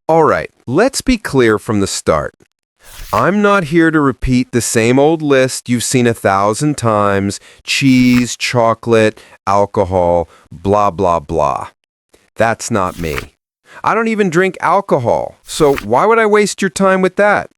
All right, let's be clear from the start. I'm not here to repeat the same old list you've seen 1,000 times: cheese, chocolate, alcohol, blah, blah, blah. That's not me. I don't even drink alcohol, so why would I waste your time with that?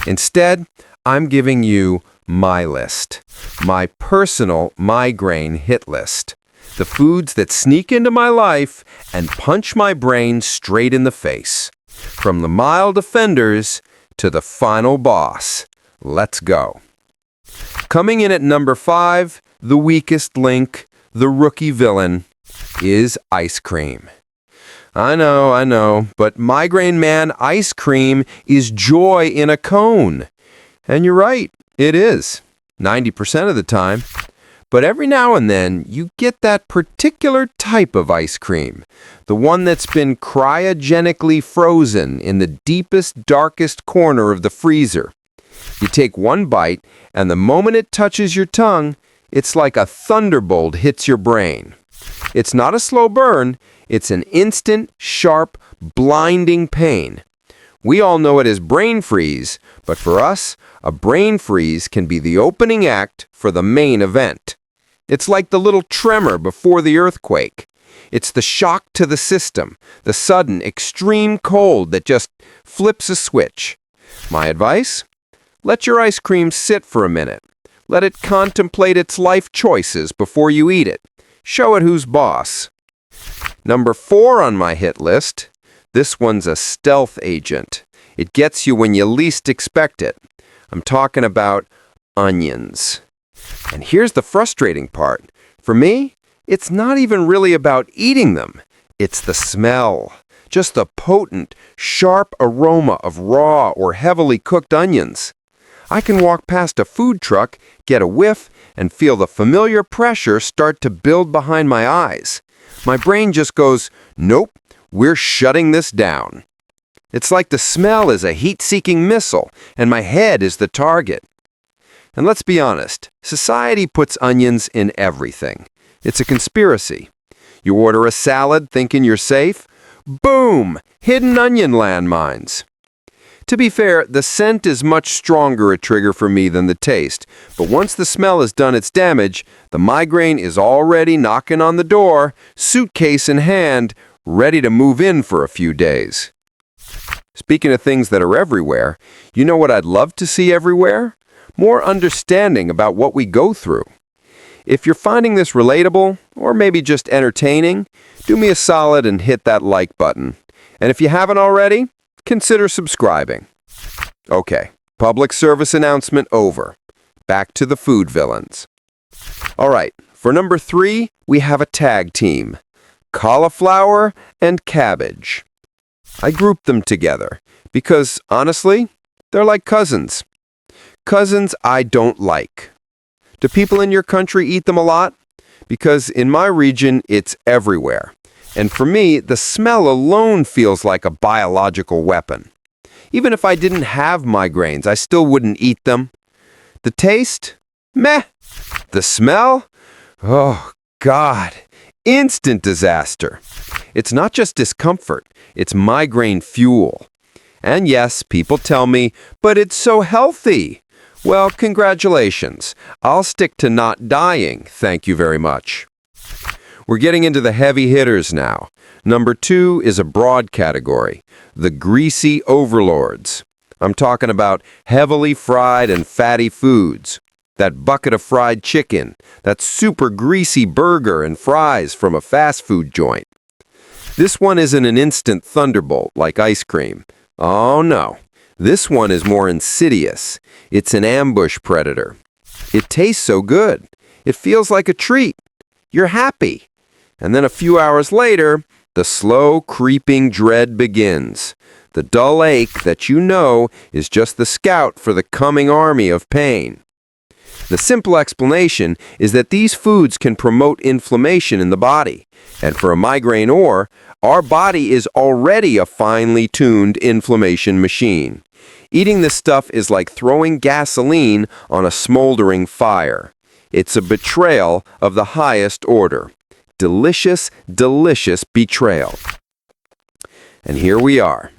Instead, I'm giving you my list, my personal migraine hit list. The foods that sneak into my life and punch my brain straight in the face. From the mild offenders to the final boss. Let's go. Coming in at number 5, the weakest link, the rookie villain, is ice cream. I know, but Migraine Man ice cream is joy in a cone. And you're right, it is, 90% of the time. But every now and then, you get that particular type of ice cream, the one that's been cryogenically frozen in the deepest, darkest corner of the freezer. You take one bite, and the moment it touches your tongue, it's like a thunderbolt hits your brain. It's not a slow burn, it's an instant, sharp, blinding pain. We all know it as brain freeze, but for us, a brain freeze can be the opening act for the main event. It's like the little tremor before the earthquake. It's the shock to the system, the sudden, extreme cold that just flips a switch. My advice? Let your ice cream sit for a minute. Let it contemplate its life choices before you eat it. Show it who's boss. Number 4 on my hit list. This one's a stealth agent. It gets you when you least expect it. I'm talking about onions. And here's the frustrating part. For me, it's not even really about eating them. It's the smell. Just the potent, sharp aroma of raw or heavily cooked onions. I can walk past a food truck, get a whiff, and feel the familiar pressure start to build behind my eyes. My brain just goes, nope, we're shutting this down. It's like the smell is a heat-seeking missile, and my head is the target. And let's be honest, society puts onions in everything. It's a conspiracy. You order a salad thinking you're safe, boom, hidden onion landmines. To be fair, the scent is much stronger a trigger for me than the taste, but once the smell has done its damage, the migraine is already knocking on the door, suitcase in hand, ready to move in for a few days. Speaking of things that are everywhere, you know what I'd love to see everywhere? More understanding about what we go through. If you're finding this relatable, or maybe just entertaining, do me a solid and hit that like button. And if you haven't already, consider subscribing. Okay, public service announcement over. Back to the food villains. All right, for number 3, we have a tag team. Cauliflower and cabbage. I grouped them together because, honestly, they're like cousins. Cousins I don't like. Do people in your country eat them a lot? Because in my region, it's everywhere. And for me, the smell alone feels like a biological weapon. Even if I didn't have migraines, I still wouldn't eat them. The taste? Meh. The smell? Oh, God. Instant disaster. It's not just discomfort, it's migraine fuel. And yes, people tell me, but it's so healthy. Well, congratulations. I'll stick to not dying, thank you very much. We're getting into the heavy hitters now. Number 2 is a broad category, the greasy overlords. I'm talking about heavily fried and fatty foods. That bucket of fried chicken, that super greasy burger and fries from a fast food joint. This one isn't an instant thunderbolt like ice cream. Oh no, this one is more insidious. It's an ambush predator. It tastes so good. It feels like a treat. You're happy. And then a few hours later, the slow creeping dread begins. The dull ache that you know is just the scout for the coming army of pain. The simple explanation is that these foods can promote inflammation in the body. And for a migraineur, our body is already a finely tuned inflammation machine. Eating this stuff is like throwing gasoline on a smoldering fire. It's a betrayal of the highest order. Delicious, delicious betrayal. And here we are.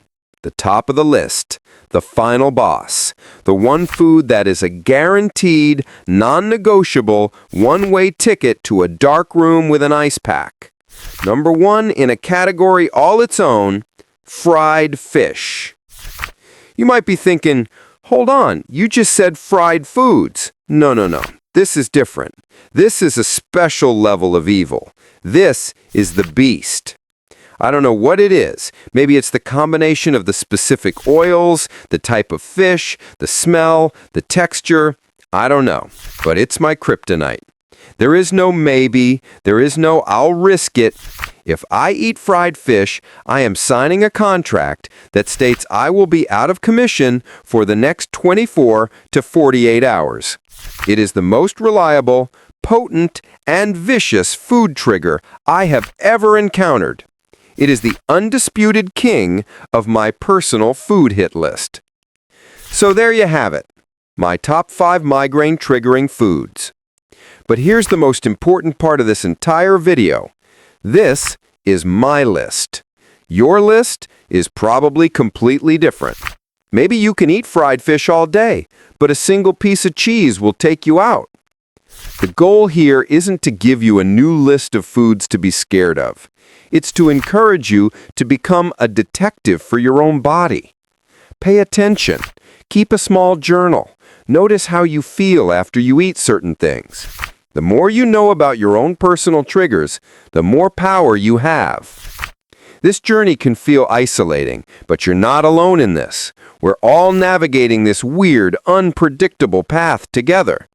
The top of the list, the final boss, the one food that is a guaranteed, non-negotiable, one-way ticket to a dark room with an ice pack. Number 1 in a category all its own, fried fish. You might be thinking, hold on, you just said fried foods. No. This is different. This is a special level of evil. This is the beast. I don't know what it is. Maybe it's the combination of the specific oils, the type of fish, the smell, the texture. I don't know. But it's my kryptonite. There is no maybe. There is no I'll risk it. If I eat fried fish, I am signing a contract that states I will be out of commission for the next 24 to 48 hours. It is the most reliable, potent, and vicious food trigger I have ever encountered. It is the undisputed king of my personal food hit list. So there you have it, my top 5 migraine-triggering foods. But here's the most important part of this entire video. This is my list. Your list is probably completely different. Maybe you can eat fried fish all day, but a single piece of cheese will take you out. The goal here isn't to give you a new list of foods to be scared of. It's to encourage you to become a detective for your own body. Pay attention. Keep a small journal. Notice how you feel after you eat certain things. The more you know about your own personal triggers, the more power you have. This journey can feel isolating, but you're not alone in this. We're all navigating this weird, unpredictable path together.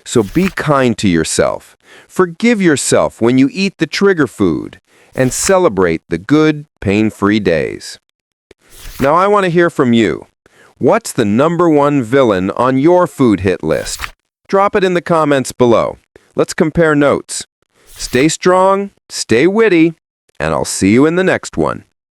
So be kind to yourself. Forgive yourself when you eat the trigger food, and celebrate the good, pain-free days. Now I want to hear from you. What's the number 1 villain on your food hit list? Drop it in the comments below. Let's compare notes. Stay strong, stay witty, and I'll see you in the next one.